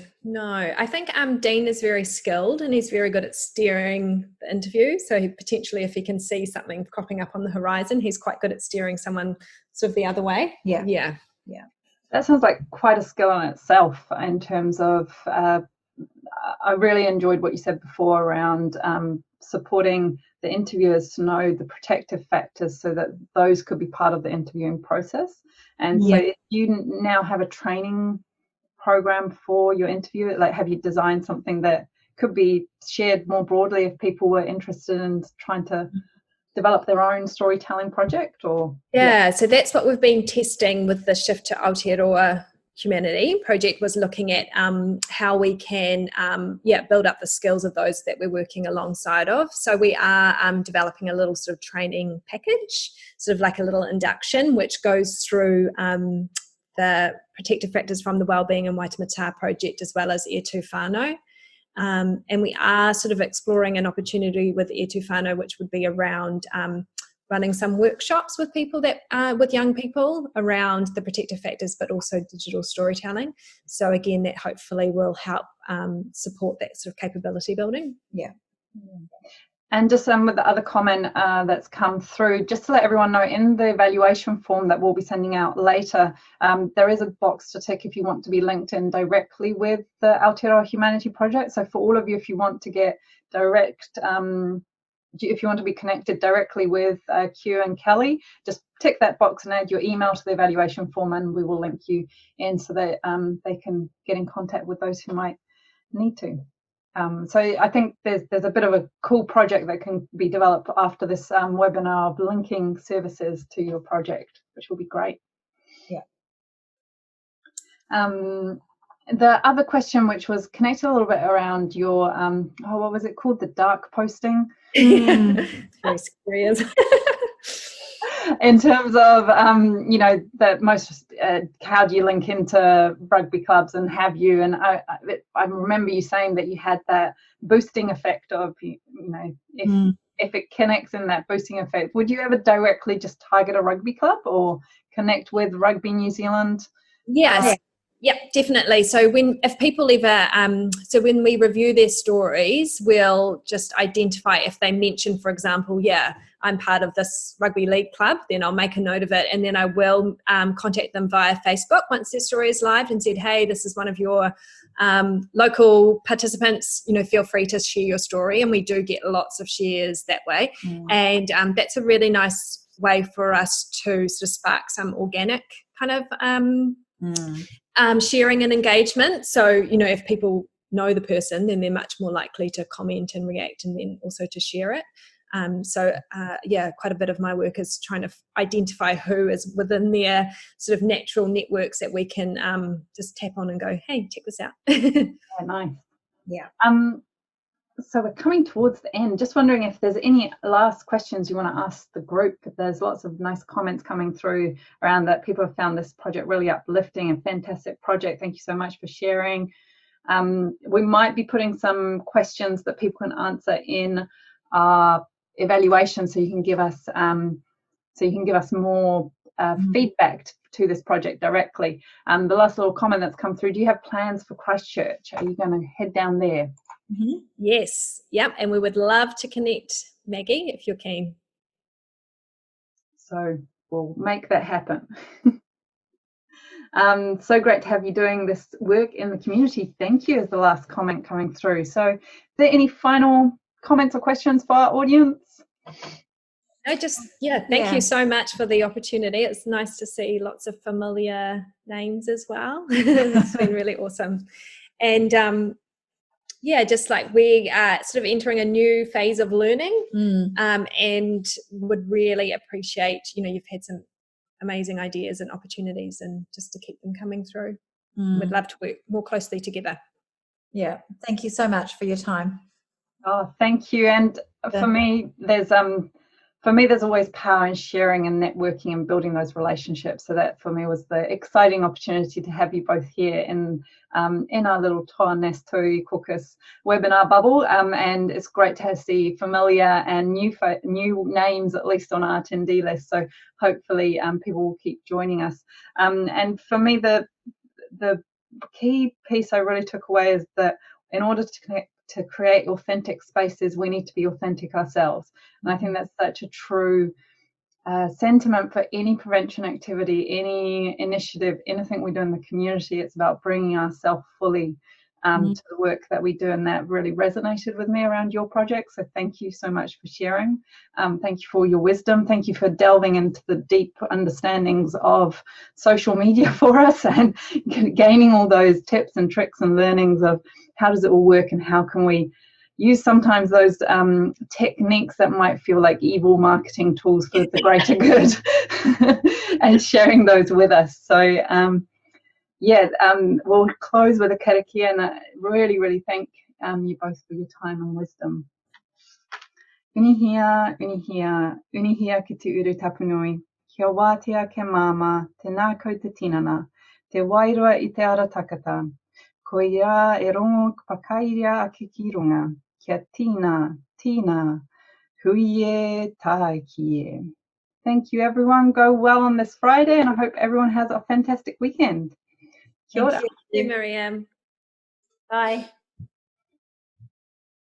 I think Dean is very skilled and he's very good at steering the interview. So he potentially, if he can see something cropping up on the horizon, he's quite good at steering someone sort of the other way. Yeah. That sounds like quite a skill in itself, in terms of I really enjoyed what you said before around supporting the interviewers to know the protective factors so that those could be part of the interviewing process. And so if you now have a training program for your interview, like have you designed something that could be shared more broadly if people were interested in trying to develop their own storytelling project? Or so that's what we've been testing with the Shift to Aotearoa Humanity project, was looking at how we can build up the skills of those that we're working alongside of. So we are developing a little sort of training package, sort of like a little induction, which goes through the protective factors from the Wellbeing and Waitemata project, as well as E Tū Whānau. And we are sort of exploring an opportunity with E Tū Whānau, which would be around running some workshops with people with young people around the protective factors, but also digital storytelling. So again, that hopefully will help support that sort of capability building. Yeah. And just with the other comment that's come through, just to let everyone know, in the evaluation form that we'll be sending out later, there is a box to tick if you want to be linked in directly with the Aotearoa Humanity Project. So for all of you, if you want to get direct, if you want to be connected directly with Q and Kelly, just tick that box and add your email to the evaluation form, and we will link you in so that they can get in contact with those who might need to. So I think there's a bit of a cool project that can be developed after this webinar of linking services to your project, which will be great. Yeah. The other question, which was connected a little bit around your, what was it called? The dark posting. Very scary. In terms of, that most, how do you link into rugby clubs and have you? And I remember you saying that you had that boosting effect of, if it connects in that boosting effect, would you ever directly just target a rugby club or connect with Rugby New Zealand? Yes. Yeah, definitely. So if people ever, so when we review their stories, we'll just identify if they mention, for example, I'm part of this rugby league club, then I'll make a note of it, and then I will contact them via Facebook once their story is live and said, hey, this is one of your local participants, feel free to share your story, and we do get lots of shares that way. And that's a really nice way for us to sort of spark some organic kind of sharing and engagement. So, if people know the person, then they're much more likely to comment and react, and then also to share it. Quite a bit of my work is trying to identify who is within their sort of natural networks that we can just tap on and go, hey, check this out. Nice. Yeah. So we're coming towards the end. Just wondering if there's any last questions you want to ask the group. There's lots of nice comments coming through around that. People have found this project really uplifting and fantastic project. Thank you so much for sharing. We might be putting some questions that people can answer in our evaluation, so you can give us more feedback to this project directly. The last little comment that's come through: do you have plans for Christchurch? Are you going to head down there? Yes. Yep. And we would love to connect, Maggie, if you're keen. So we'll make that happen. So great to have you doing this work in the community. Thank you is the last comment coming through. So are there any final comments or questions for our audience? No, thank you so much for the opportunity. It's nice to see lots of familiar names as well. It's been really awesome. And just like we are sort of entering a new phase of learning, and would really appreciate, you've had some amazing ideas and opportunities, and just to keep them coming through. We'd love to work more closely together. Yeah, thank you so much for your time. Oh, thank you. And for me, there's always power in sharing and networking and building those relationships. So that for me was the exciting opportunity to have you both here in our little Toa Nestui Caucus webinar bubble. And it's great to see familiar and new names, at least on our attendee list. So hopefully people will keep joining us. And for me, the key piece I really took away is that in order to create authentic spaces, we need to be authentic ourselves. And I think that's such a true sentiment for any prevention activity, any initiative, anything we do in the community. It's about bringing ourselves fully to the work that we do, and that really resonated with me around your project. So thank you so much for sharing. Thank you for your wisdom. Thank you for delving into the deep understandings of social media for us and gaining all those tips and tricks and learnings of how does it all work and how can we use sometimes those techniques that might feel like evil marketing tools for the greater good and sharing those with us. So we'll close with a karakia, and I really thank you both for your time and wisdom. Unihia, unihia, unihia ki te uru tapunui, kia wātea ke māma, te nākau te tinana, te wairua I te ara takata, ko ia e rongo whakairia ake ki runga, kia tina, tina, hui e tae ki e. Thank you everyone, go well on this Friday, and I hope everyone has a fantastic weekend. Kia ora. Thank you, Miriam. Bye.